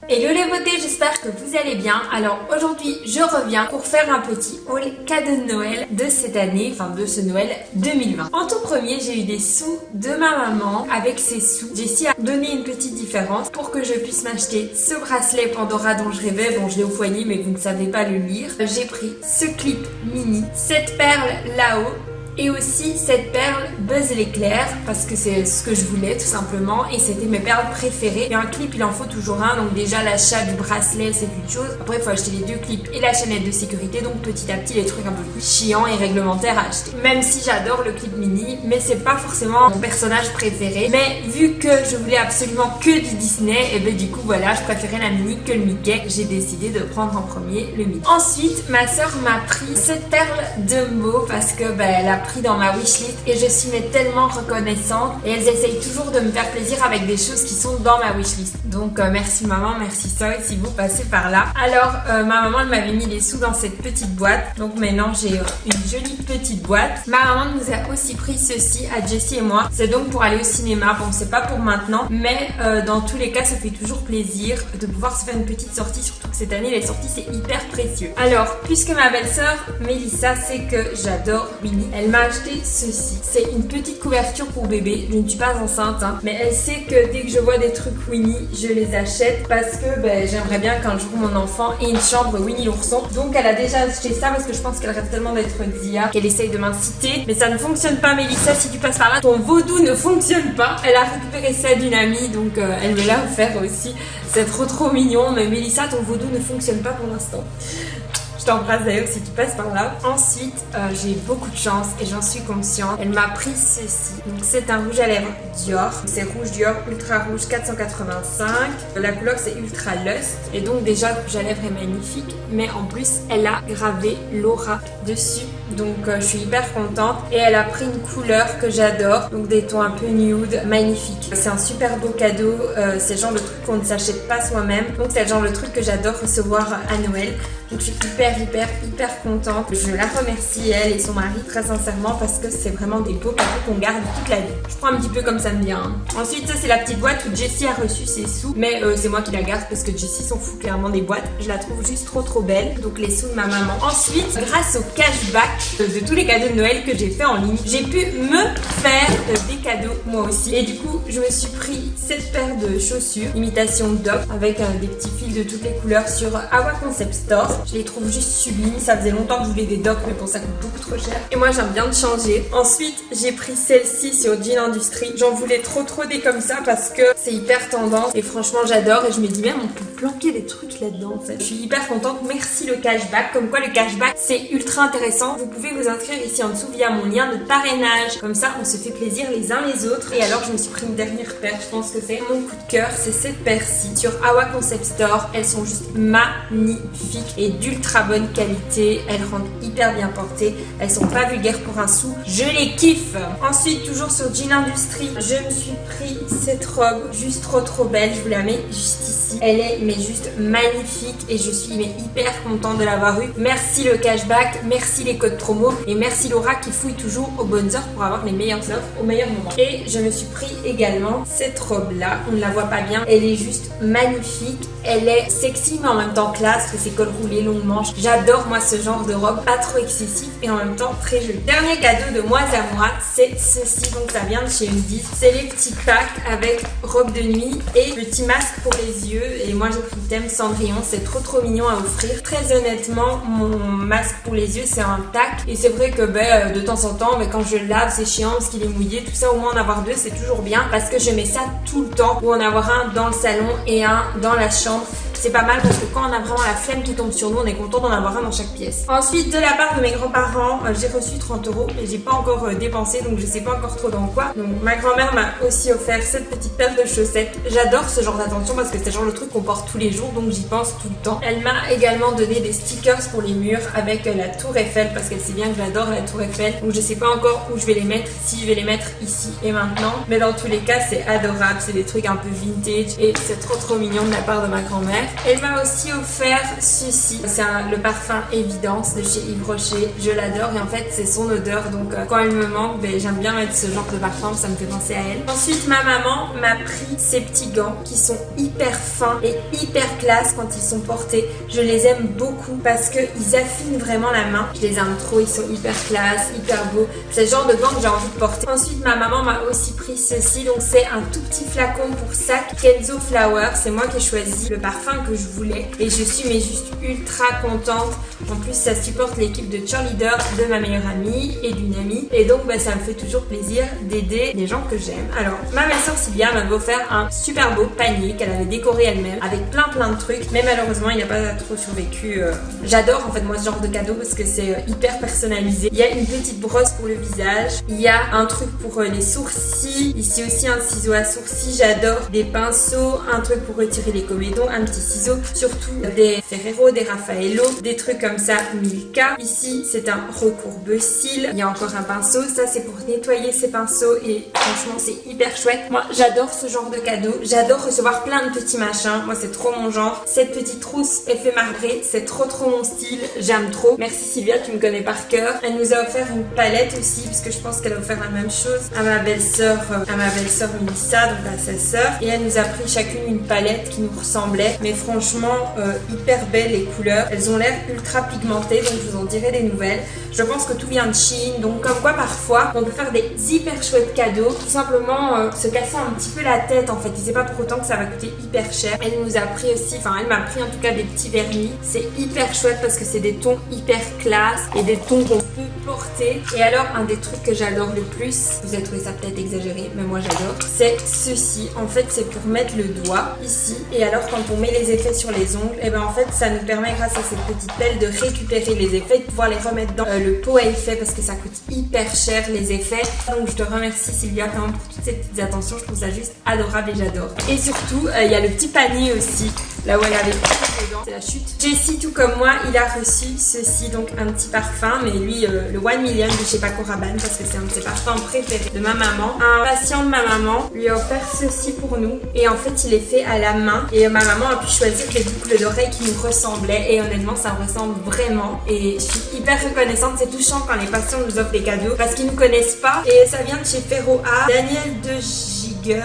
Hello les beautés, j'espère que vous allez bien. Alors aujourd'hui je reviens pour faire un petit haul cadeau de Noël de cette année, enfin de ce Noël 2020. En tout premier, j'ai eu des sous de ma maman. Avec ces sous, Jessie a donné une petite différence pour que je puisse m'acheter ce bracelet Pandora dont je rêvais. Bon, je l'ai au poignet mais vous ne savez pas le lire. J'ai pris ce clip mini, cette perle là-haut, et aussi cette perle Buzz l'éclair parce que c'est ce que je voulais tout simplement et c'était mes perles préférées. Et un clip il en faut toujours un, donc déjà l'achat du bracelet c'est une chose, après il faut acheter les deux clips et la chaînette de sécurité, donc petit à petit les trucs un peu plus chiants et réglementaires à acheter. Même si j'adore le clip mini, mais c'est pas forcément mon personnage préféré, mais vu que je voulais absolument que du Disney, et ben du coup voilà, je préférais la mini que le Mickey, j'ai décidé de prendre en premier le mini. Ensuite ma soeur m'a pris cette perle de Mo parce que elle a pris dans ma wishlist et je suis tellement reconnaissante et elles essayent toujours de me faire plaisir avec des choses qui sont dans ma wishlist. Donc merci maman, merci Soy si vous passez par là. Alors ma maman elle m'avait mis les sous dans cette petite boîte, donc maintenant j'ai une jolie petite boîte. Ma maman nous a aussi pris ceci à Jessie et moi, c'est donc pour aller au cinéma. Bon, c'est pas pour maintenant, mais dans tous les cas ça fait toujours plaisir de pouvoir se faire une petite sortie, surtout que cette année les sorties c'est hyper précieux. Alors puisque ma belle-sœur Mélissa sait que j'adore Winnie, elle m'a acheté ceci. C'est une petite couverture pour bébé. Je ne suis pas enceinte, hein, mais elle sait que dès que je vois des trucs Winnie, je les achète parce que j'aimerais bien qu'un jour mon enfant ait une chambre Winnie l'ourson. Donc elle a déjà acheté ça parce que je pense qu'elle rêve tellement d'être Dia qu'elle essaye de m'inciter. Mais ça ne fonctionne pas, Mélissa, si tu passes par là, ton vaudou ne fonctionne pas. Elle a récupéré ça d'une amie, donc elle me l'a offert aussi. C'est trop mignon, mais Mélissa, ton vaudou ne fonctionne pas pour l'instant. Je t'embrasse d'ailleurs si tu passes par là. Ensuite, j'ai beaucoup de chance et j'en suis consciente. Elle m'a pris ceci. Donc c'est un rouge à lèvres Dior. C'est rouge Dior Ultra Rouge 485. La couleur c'est Ultra Lust. Et donc déjà le rouge à lèvres est magnifique. Mais en plus, elle a gravé Laura dessus. Donc je suis hyper contente. Et elle a pris une couleur que j'adore. Donc des tons un peu nude, magnifique. C'est un super beau cadeau. C'est le genre de truc qu'on ne s'achète pas soi-même. Donc c'est le genre de truc que j'adore recevoir à Noël. Donc je suis hyper contente. Je la remercie elle et son mari très sincèrement parce que c'est vraiment des beaux cadeaux qu'on garde toute la vie. Je prends un petit peu comme ça me vient. Ensuite ça c'est la petite boîte où Jessie a reçu ses sous, mais c'est moi qui la garde parce que Jessie s'en fout clairement des boîtes. Je la trouve juste trop belle. Donc les sous de ma maman. Ensuite, grâce au cashback de tous les cadeaux de Noël que j'ai fait en ligne, j'ai pu me faire des cadeaux moi aussi. Et du coup je me suis pris cette paire de chaussures imitation Doc avec des petits fils de toutes les couleurs sur Awa Concept Store. Je les trouve juste sublimes. Ça faisait longtemps que je voulais des Doc, mais bon, ça coûte beaucoup trop cher. Et moi, j'aime bien de changer. Ensuite, j'ai pris celle-ci sur Jean Industrie. J'en voulais trop des comme ça parce que c'est hyper tendance. Et franchement, j'adore. Et je me dis même, on peut planquer des trucs là-dedans, en fait. Je suis hyper contente. Merci le cashback. Comme quoi, le cashback, c'est ultra intéressant. Vous pouvez vous inscrire ici en dessous via mon lien de parrainage. Comme ça, on se fait plaisir les uns les autres. Et alors, je me suis pris une dernière paire. Je pense que c'est mon coup de cœur. C'est cette paire-ci sur Awa Concept Store. Elles sont juste magnifiques et d'ultra bonne qualité. Elles rendent hyper bien portées. Elles sont pas vulgaires pour un sou. Je les kiffe. Ensuite, toujours sur Jean Industrie, je me suis pris cette robe juste trop belle. Je vous la mets juste ici. Elle est mais juste magnifique et je suis hyper contente de l'avoir eue. Merci le cashback, merci les codes promo et merci Laura qui fouille toujours aux bonnes heures pour avoir les meilleures offres au meilleur moment. Et je me suis pris également cette robe là. On ne la voit pas bien. Elle est juste magnifique. Elle est sexy mais en même temps classe. C'est col roulé, longue manche. J'adore moi ce genre de robe, pas trop excessif et en même temps très joli. Dernier cadeau de moi à moi, c'est ceci. Donc ça vient de chez Undies. C'est les petits packs avec robe de nuit et petit masque pour les yeux. Et moi j'ai pris le thème Cendrillon. C'est trop mignon à offrir. Très honnêtement, mon masque pour les yeux c'est un tac. Et c'est vrai que de temps en temps, quand je le lave c'est chiant parce qu'il est mouillé. Tout ça, au moins en avoir deux c'est toujours bien parce que je mets ça tout le temps. Ou en avoir un dans le salon et un dans la chambre. C'est pas mal parce que quand on a vraiment la flemme qui tombe sur nous, on est content d'en avoir un dans chaque pièce. Ensuite, de la part de mes grands-parents, j'ai reçu 30 € et j'ai pas encore dépensé, donc je sais pas encore trop dans quoi. Donc ma grand-mère m'a aussi offert cette petite paire de chaussettes. J'adore ce genre d'attention parce que c'est le genre de truc qu'on porte tous les jours, donc j'y pense tout le temps. Elle m'a également donné des stickers pour les murs avec la tour Eiffel parce qu'elle sait bien que j'adore la tour Eiffel. Donc je sais pas encore où je vais les mettre, si je vais les mettre ici et maintenant. Mais dans tous les cas, c'est adorable, c'est des trucs un peu vintage et c'est trop mignon de la part de ma grand-mère. Elle m'a aussi offert ceci. C'est le parfum Évidence de chez Yves Rocher. Je l'adore et en fait c'est son odeur, donc quand elle me manque, j'aime bien mettre ce genre de parfum, ça me fait penser à elle. Ensuite ma maman m'a pris ces petits gants qui sont hyper fins et hyper classe quand ils sont portés. Je les aime beaucoup parce qu'ils affinent vraiment la main. Je les aime trop, ils sont hyper classe, hyper beaux. C'est le genre de gants que j'ai envie de porter. Ensuite ma maman m'a aussi pris ceci, donc c'est un tout petit flacon pour sac Kenzo Flower. C'est moi qui ai choisi le parfum que je voulais et je suis mais juste ultra contente. En plus ça supporte l'équipe de cheerleader de ma meilleure amie et d'une amie et donc ça me fait toujours plaisir d'aider les gens que j'aime. Alors ma belle-sœur Sylvia m'avait offert un super beau panier qu'elle avait décoré elle-même avec plein de trucs, mais malheureusement il n'a pas trop survécu. J'adore en fait moi ce genre de cadeau parce que c'est hyper personnalisé. Il y a une petite brosse pour le visage, il y a un truc pour les sourcils, ici aussi un ciseau à sourcils, j'adore, des pinceaux, un truc pour retirer les comédons, un petit ciseau, surtout des Ferrero, des Raffaello, des trucs comme ça, Milka. Ici c'est un recourbe-cils, il y a encore un pinceau, ça c'est pour nettoyer ces pinceaux et franchement c'est hyper chouette. Moi j'adore ce genre de cadeau, j'adore recevoir plein de petits machins, moi c'est trop mon genre. Cette petite trousse effet marbré, c'est trop mon style, j'aime trop. Merci Sylvia, tu me connais par cœur. Elle nous a offert une palette aussi, puisque je pense qu'elle a offert la même chose à ma belle-sœur Melissa, donc à sa sœur. Et elle nous a pris chacune une palette qui nous ressemblait, mais franchement hyper belles les couleurs. Elles ont l'air ultra pigmentées, donc je vous en dirai des nouvelles. Je pense que tout vient de Chine, donc comme quoi parfois on peut faire des hyper chouettes cadeaux, tout simplement se casser un petit peu la tête en fait. Et c'est pas pour autant que ça va coûter hyper cher. Elle nous a pris aussi, enfin elle m'a pris en tout cas des petits vernis. C'est hyper chouette parce que c'est des tons hyper classe et des tons qu'on peut porter. Et alors un des trucs que j'adore le plus, vous avez trouvé ça peut-être exagéré, mais moi j'adore, c'est ceci. En fait c'est pour mettre le doigt ici et alors quand on met les effets sur les ongles, et en fait ça nous permet grâce à cette petite pelle de récupérer les effets, de pouvoir les remettre dans le pot à effets parce que ça coûte hyper cher les effets. Donc je te remercie Sylvia vraiment pour toutes ces petites attentions, je trouve ça juste adorable et j'adore. Et surtout il y a le petit panier aussi, là où elle avait dedans, c'est la chute. Jessie tout comme moi, il a reçu ceci, donc un petit parfum, mais lui le 1 million de chez Paco Rabanne parce que c'est un de ses parfums préférés de ma maman. Un patient de ma maman lui a offert ceci pour nous et en fait il est fait à la main et ma maman a pu choisir des boucles d'oreilles qui nous ressemblaient et honnêtement ça me ressemble vraiment et je suis hyper reconnaissante. C'est touchant quand les patients nous offrent des cadeaux parce qu'ils ne connaissent pas et ça vient de chez Ferro A. Daniel de Giger,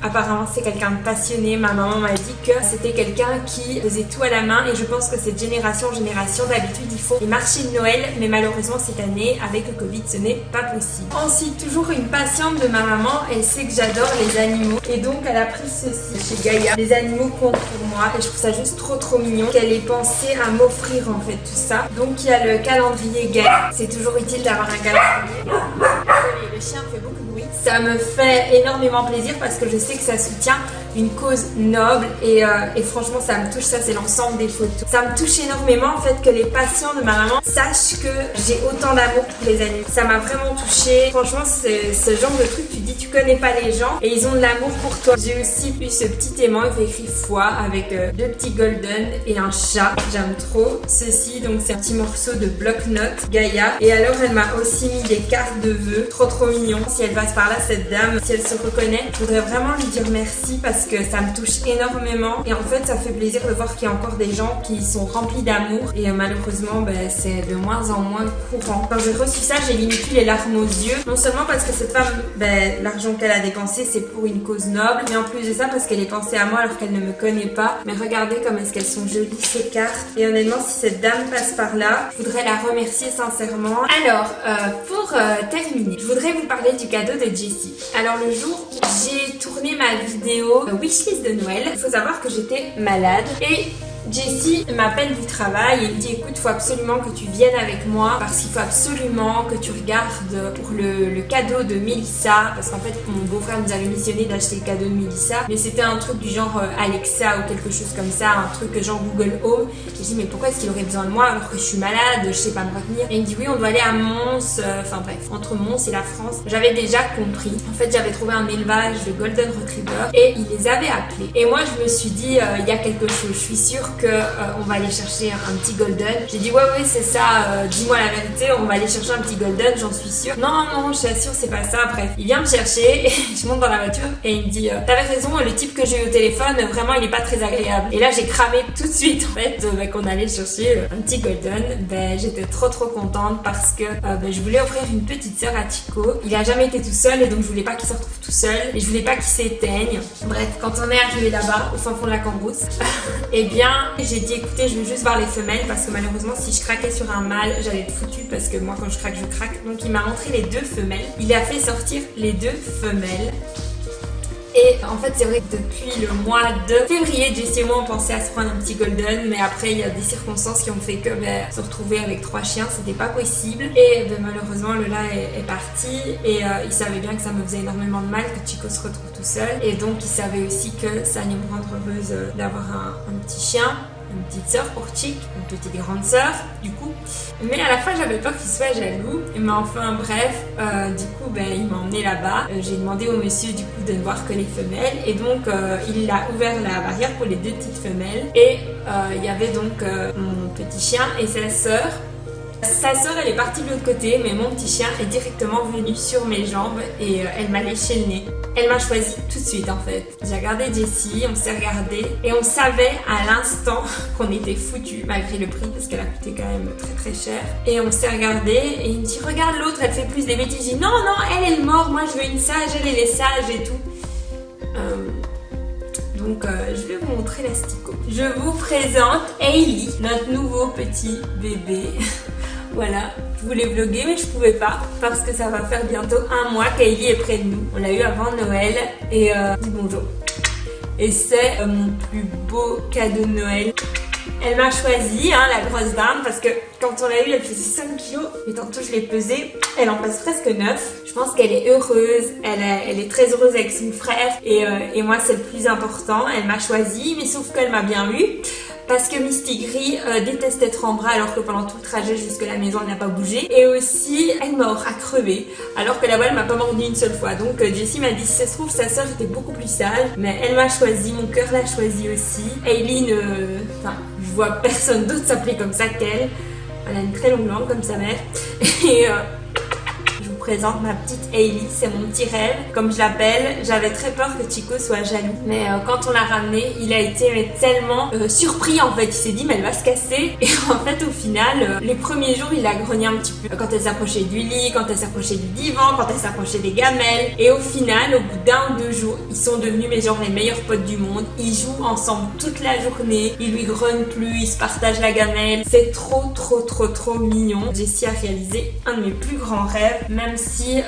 apparemment c'est quelqu'un de passionné. Ma maman m'a dit que c'était quelqu'un qui faisait tout à la main et je pense que c'est de génération en génération. D'habitude ils font les marchés de Noël mais malheureusement cette année avec le Covid ce n'est pas possible. Ensuite toujours une patiente de ma maman, elle sait que j'adore les animaux et donc elle a pris ceci chez Gaïa. Les animaux comptent pour moi et je trouve ça juste trop mignon qu'elle ait pensé à m'offrir en fait tout ça. Donc il y a le calendrier Gaïa, c'est toujours utile d'avoir un calendrier. Le chien fait beaucoup de bruit. Ça me fait énormément plaisir parce que je sais que ça soutient une cause noble et franchement ça me touche, ça c'est l'ensemble des photos. Ça me touche énormément en fait que les patients de ma maman sachent que j'ai autant d'amour pour les animaux. Ça m'a vraiment touchée. Franchement c'est ce genre de truc, tu dis tu connais pas les gens et ils ont de l'amour pour toi. J'ai aussi eu ce petit aimant, il fait écrit foi avec deux petits golden et un chat. J'aime trop ceci, donc c'est un petit morceau de bloc-notes Gaïa. Et alors elle m'a aussi mis des cartes de vœux, trop mignon. Si elle passe par là cette dame, si elle se reconnaît, je voudrais vraiment lui dire merci parce que ça me touche énormément et en fait ça fait plaisir de voir qu'il y a encore des gens qui sont remplis d'amour et malheureusement c'est de moins en moins courant. Quand j'ai reçu ça j'ai limite eu les larmes aux yeux, non seulement parce que cette femme l'argent qu'elle a dépensé c'est pour une cause noble, mais en plus de ça parce qu'elle est pensée à moi alors qu'elle ne me connaît pas. Mais regardez comme est-ce qu'elles sont jolies ces cartes et honnêtement si cette dame passe par là je voudrais la remercier sincèrement. Alors pour terminer je voudrais vous parler du cadeau de Jessie. Alors le jour où j'ai tourné ma vidéo wishlist de Noël, il faut savoir que j'étais malade et Jessie m'appelle du travail et me dit écoute, faut absolument que tu viennes avec moi parce qu'il faut absolument que tu regardes pour le cadeau de Melissa parce qu'en fait mon beau-frère nous avait missionné d'acheter le cadeau de Melissa mais c'était un truc du genre Alexa ou quelque chose comme ça, un truc genre Google Home. J'ai dit mais pourquoi est-ce qu'il aurait besoin de moi alors que je suis malade, je sais pas me retenir. Et il me dit oui on doit aller à Mons, enfin bref, entre Mons et la France. J'avais déjà compris, en fait j'avais trouvé un élevage de Golden Retriever et il les avait appelés et moi je me suis dit il y a quelque chose, je suis sûre que on va aller chercher un petit golden. J'ai dit ouais c'est ça, dis-moi la vérité, on va aller chercher un petit golden, j'en suis sûre. Non, je t'assure c'est pas ça. Bref, il vient me chercher, et je monte dans la voiture et il me dit t'avais raison, le type que j'ai eu au téléphone, vraiment il est pas très agréable. Et là j'ai cramé tout de suite en fait qu'on allait chercher un petit golden. J'étais trop contente parce que je voulais offrir une petite sœur à Chico. Il a jamais été tout seul et donc je voulais pas qu'il se retrouve tout seul et je voulais pas qu'il s'éteigne. Bref, quand on est arrivé là-bas au fin fond de la Cambrousse, eh bien j'ai dit écoutez, je veux juste voir les femelles parce que malheureusement si je craquais sur un mâle j'allais être foutue parce que moi quand je craque. Donc il m'a montré les 2 femelles. Il a fait sortir les 2 femelles. Et en fait c'est vrai que depuis le mois de février, Jessie et moi on pensait à se prendre un petit golden, mais après il y a des circonstances qui ont fait que se retrouver avec 3 chiens c'était pas possible. Et malheureusement Lola est parti et il savait bien que ça me faisait énormément de mal que Chico se retrouve tout seul. Et donc il savait aussi que ça allait me rendre heureuse d'avoir un petit chien. Une petite sœur pour Chic, une petite grande sœur du coup. Mais à la fin j'avais peur qu'il soit jaloux. Mais enfin bref, du coup il m'a emmené là-bas. J'ai demandé au monsieur du coup de ne voir que les femelles. Et donc il a ouvert la barrière pour les 2 petites femelles. Et il y avait donc mon petit chien et sa sœur. Sa sœur elle est partie de l'autre côté, mais mon petit chien est directement venu sur mes jambes et elle m'a léché le nez. Elle m'a choisi tout de suite en fait. J'ai regardé Jessie, on s'est regardé et on savait à l'instant qu'on était foutus malgré le prix parce qu'elle a coûté quand même très cher. Et on s'est regardé et il me dit regarde l'autre, elle fait plus des bêtises. Je dis non, elle est morte, moi je veux une sage, elle est sage et tout. Donc je vais vous montrer l'astico. Je vous présente Hailey, notre nouveau petit bébé. Voilà, je voulais vlogger mais je pouvais pas parce que ça va faire bientôt 1 mois qu'Hailey est près de nous. On l'a eu avant Noël et dis bonjour. Et c'est mon plus beau cadeau de Noël. Elle m'a choisi, la grosse dame, parce que quand on l'a eu, elle faisait 5 kilos. Et tantôt je l'ai pesée, elle en passe presque 9. Je pense qu'elle est heureuse, elle est très heureuse avec son frère. Et moi, c'est le plus important. Elle m'a choisi, mais sauf qu'elle m'a bien eu. Parce que Misty Gris déteste être en bras alors que pendant tout le trajet jusque la maison elle n'a pas bougé. Et aussi elle mord à crever alors que là-bas elle m'a pas mordu une seule fois. Donc Jessie m'a dit si ça se trouve sa soeur était beaucoup plus sage. Mais elle m'a choisi, mon cœur l'a choisi aussi. Hailey je vois personne d'autre s'appeler comme ça qu'elle. Elle a une très longue langue comme sa mère. Et je vous présente ma petite Hailey, c'est mon petit rêve, comme je l'appelle. J'avais très peur que Chico soit jaloux, mais quand on l'a ramené, il a été tellement surpris en fait. Il s'est dit mais elle va se casser. Et en fait au final, les premiers jours il a grogné un petit peu quand elle s'approchait du lit, quand elle s'approchait du divan, quand elle s'approchait des gamelles. Et au final, au bout d'1 ou 2 jours, ils sont devenus les meilleurs potes du monde. Ils jouent ensemble toute la journée, ils lui grognent plus, ils se partagent la gamelle. C'est trop mignon. Jessie a réalisé un de mes plus grands rêves, même si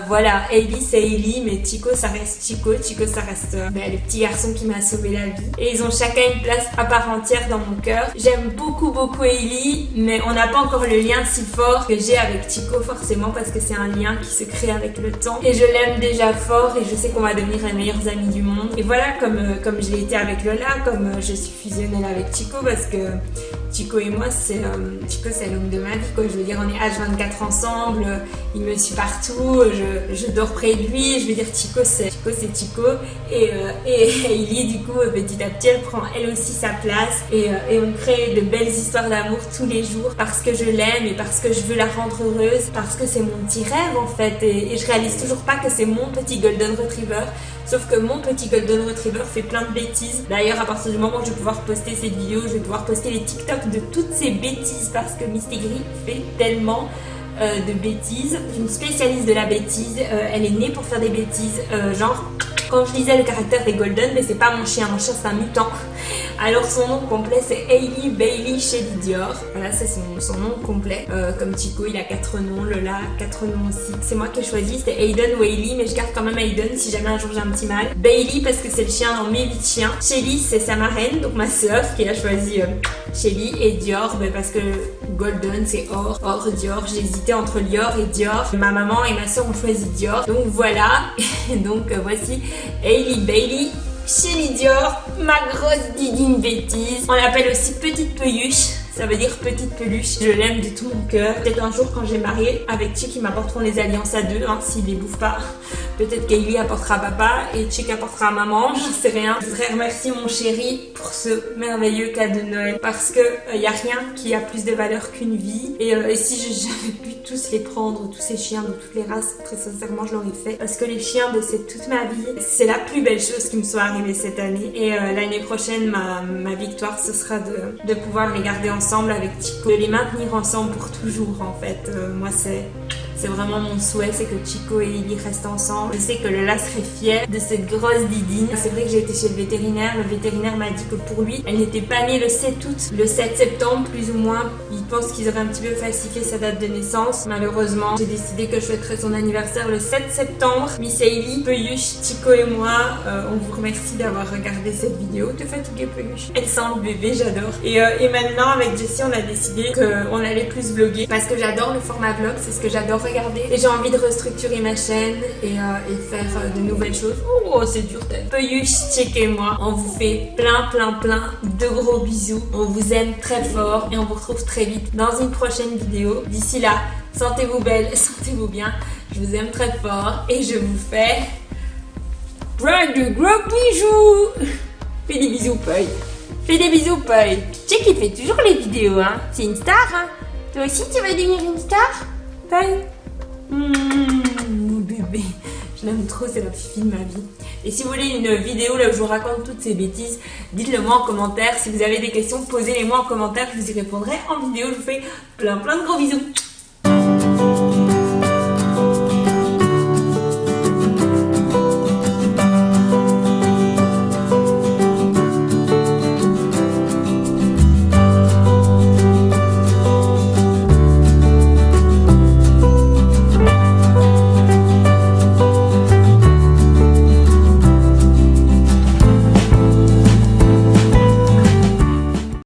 voilà, Hailey c'est Hailey, mais Chico ça reste Chico ça reste le petit garçon qui m'a sauvé la vie. Et ils ont chacun une place à part entière dans mon cœur. J'aime beaucoup Hailey, mais on n'a pas encore le lien si fort que j'ai avec Chico forcément parce que c'est un lien qui se crée avec le temps. Et je l'aime déjà fort et je sais qu'on va devenir les meilleurs amis du monde. Et voilà, comme je l'ai été avec Lola, comme je suis fusionnelle avec Chico parce que Chico et moi Chico c'est l'homme de ma vie quoi. Je veux dire on est H24 ensemble, il me suit partout, je dors près de lui. Je veux dire Chico c'est Chico et Hailey du coup petit à petit elle prend elle aussi sa place et on crée de belles histoires d'amour tous les jours parce que je l'aime et parce que je veux la rendre heureuse, parce que c'est mon petit rêve en fait et je réalise toujours pas que c'est mon petit Golden Retriever. Sauf que mon petit Golden Retriever fait plein de bêtises. D'ailleurs, à partir du moment où je vais pouvoir poster cette vidéo, je vais pouvoir poster les TikTok de toutes ces bêtises parce que Misty Gris fait tellement de bêtises. Une spécialiste de la bêtise. Elle est née pour faire des bêtises. Genre, quand je lisais le caractère des Golden, mais c'est pas mon chien c'est un mutant. Alors son nom complet c'est Hailey Bailey Shelley Dior. Voilà, c'est son nom complet. Comme Chico, il a 4 noms, Lola, 4 noms aussi. C'est moi qui ai choisi, c'était Hayden ou Hailey, mais je garde quand même Hayden si jamais un jour j'ai un petit mâle. Bailey parce que c'est le chien dans mes vies de chien. Shelley c'est sa marraine, donc ma soeur qui a choisi Shelley. Et Dior parce que Golden c'est or Dior. J'ai hésité entre Dior et Dior. Ma maman et ma soeur ont choisi Dior. Donc voilà, donc voici Hailey Bailey Shelley Dior, ma grosse didine bêtise. On l'appelle aussi petite peluche. Ça veut dire petite peluche. Je l'aime de tout mon cœur. Peut-être un jour quand j'ai marié avec Chick, ils m'apporteront les alliances à 2 s'ils les bouffent pas. Peut-être qu'Hailey apportera papa et Chick apportera maman, j'en sais rien. Je voudrais remercier mon chéri pour ce merveilleux cadeau de Noël parce que y a rien qui a plus de valeur qu'une vie et si j'avais pu tous les prendre, tous ces chiens de toutes les races, très sincèrement je l'aurais fait parce que les chiens de toute ma vie, c'est la plus belle chose qui me soit arrivée cette année et l'année prochaine ma victoire ce sera de pouvoir les garder ensemble avec Chico, de les maintenir ensemble pour toujours en fait. Moi c'est vraiment mon souhait, c'est que Chico et Lily restent ensemble. Je sais que Lola serait fière de cette grosse didine. C'est vrai que j'ai été chez le vétérinaire m'a dit que pour lui, elle n'était pas née le 7 août, le 7 septembre plus ou moins. Il pense qu'ils auraient un petit peu falsifié sa date de naissance. Malheureusement, j'ai décidé que je fêterais son anniversaire le 7 septembre. Miss Hailey, Peuhuche, Chico et moi, on vous remercie d'avoir regardé cette vidéo. Te fatiguer Peuhuche. Elle sent le bébé, j'adore. Et maintenant, avec Jessie, on a décidé qu'on allait plus vlogger parce que j'adore le format vlog, c'est ce que j'adore regarder. Et j'ai envie de restructurer ma chaîne et faire de nouvelles choses. Oh, c'est dur tête. Peuhuche, checkez-moi. On vous fait plein de gros bisous. On vous aime très fort et on vous retrouve très vite dans une prochaine vidéo. D'ici là, sentez-vous belle, sentez-vous bien. Je vous aime très fort et je vous fais plein de gros bisous. Fais des bisous, Peuh. Fais des bisous, Peuh. Check, il fait toujours les vidéos, hein. C'est une star, hein. Toi aussi, tu vas devenir une star, Peuh. Mon bébé, je l'aime trop, c'est la fille de ma vie. Et si vous voulez une vidéo là où je vous raconte toutes ces bêtises, dites-le moi en commentaire. Si vous avez des questions, posez-les moi en commentaire, je vous y répondrai en vidéo. Je vous fais plein de gros bisous.